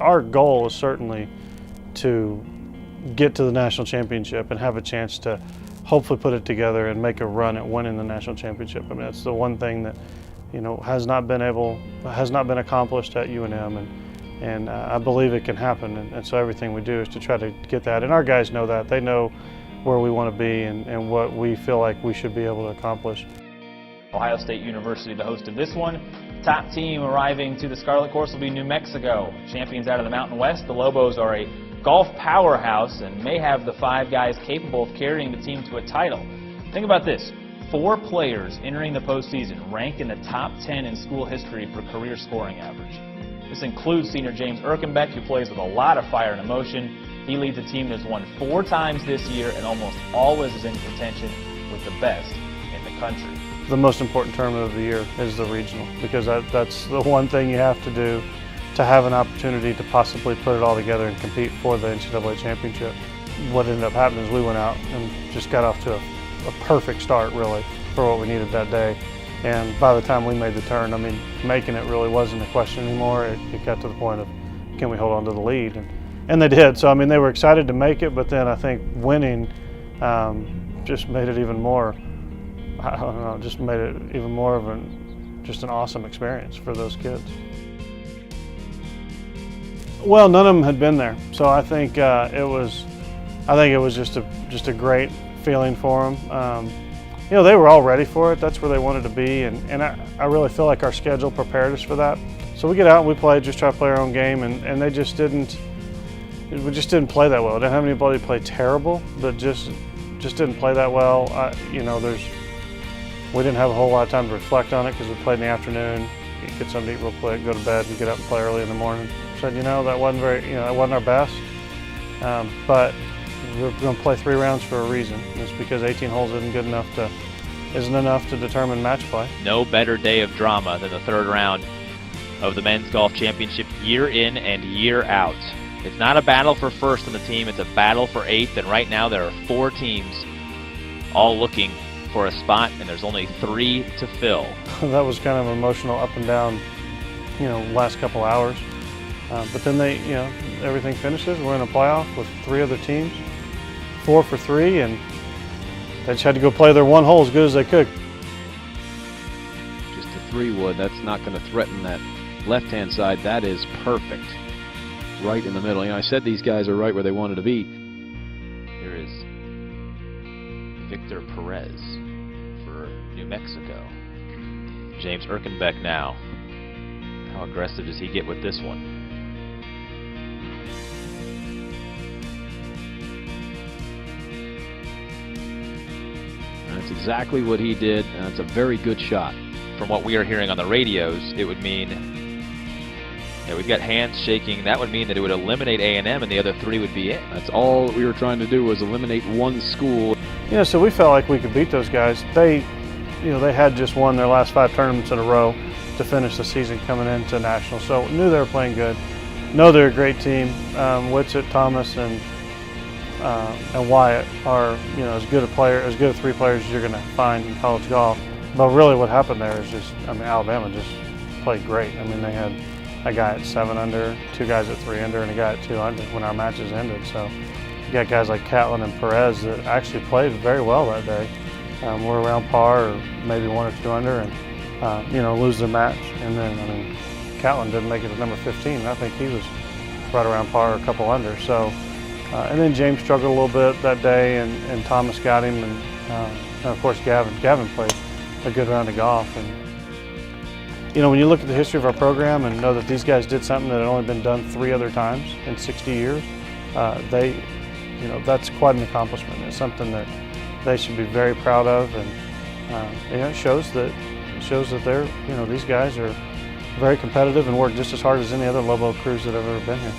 Our goal is certainly to get to the national championship and have a chance to hopefully put it together and make a run at winning the national championship. I mean, that's the one thing that, you know, has not been accomplished at UNM, and I believe it can happen. And so everything we do is to try to get that. And our guys know that. They know where we want to be and what we feel like we should be able to accomplish. Ohio State University, the host of this one. Top team arriving to the Scarlet Course will be New Mexico. Champions out of the Mountain West, the Lobos are a golf powerhouse and may have the 5 guys capable of carrying the team to a title. Think about this. 4 players entering the postseason ranked in the top 10 in school history for career scoring average. This includes senior James Erkenbeck, who plays with a lot of fire and emotion. He leads a team that's won 4 times this year and almost always is in contention with the best in the country. The most important tournament of the year is the regional, because that's the one thing you have to do to have an opportunity to possibly put it all together and compete for the NCAA Championship. What ended up happening is we went out and just got off to a perfect start, really, for what we needed that day. And by the time we made the turn, I mean, making it really wasn't a question anymore. It got to the point of, can we hold on to the lead? And they did. So, I mean, they were excited to make it, but then I think winning just made it even more, I don't know, just made it even more of just an awesome experience for those kids. Well, none of them had been there, so I think it was just a great feeling for them. You know, they were all ready for it. That's where they wanted to be, and I really feel like our schedule prepared us for that. So we get out and we play, just try to play our own game, and they just didn't. We just didn't play that well. Didn't have anybody play terrible, but just didn't play that well. You know, we didn't have a whole lot of time to reflect on it because we played in the afternoon, get something to eat real quick, go to bed, and get up and play early in the morning. Said, you know, that wasn't that wasn't our best, but we're going to play 3 rounds for a reason. It's because 18 holes isn't enough to determine match play. No better day of drama than the 3rd round of the Men's Golf Championship, year in and year out. It's not a battle for 1st on the team, it's a battle for 8th, and right now there are 4 teams all looking for a spot, and there's only 3 to fill. That was kind of emotional, up and down, you know, last couple hours. But then everything finishes. We're in a playoff with 3 other teams, 4 for 3, and they just had to go play their 1 hole as good as they could. Just a 3-wood, that's not going to threaten that left-hand side. That is perfect. Right in the middle. You know, I said these guys are right where they wanted to be. Here is Victor Perez for New Mexico. James Erkenbeck now. How aggressive does he get with this one? That's exactly what he did, and it's a very good shot. From what we are hearing on the radios, it would mean, we've got hands shaking. That would mean that it would eliminate A&M and the other 3 would be in. That's all we were trying to do, was eliminate 1 school. You know, so we felt like we could beat those guys. They had just won their last 5 tournaments in a row to finish the season coming into national. So knew they were playing good. Know they're a great team. Whitsitt, Thomas, and Wyatt are, you know, as good a 3 players as you're going to find in college golf. But really, what happened there is just, I mean, Alabama just played great. I mean, they had a guy at 7 under, 2 guys at 3 under, and a guy at 2 under when our matches ended. So you got guys like Catlin and Perez that actually played very well that day. We're around par, or maybe 1 or 2 under, and you know, lose the match. And then, I mean, Catlin didn't make it to number 15. And I think he was right around par, or a couple under. So, and then James struggled a little bit that day, and Thomas got him, and of course Gavin played a good round of golf. And you know, when you look at the history of our program and know that these guys did something that had only been done 3 other times in 60 years, you know, that's quite an accomplishment. It's something that they should be very proud of, and you know, it shows that they're, you know, these guys are very competitive and work just as hard as any other Lobo crews that have ever been here.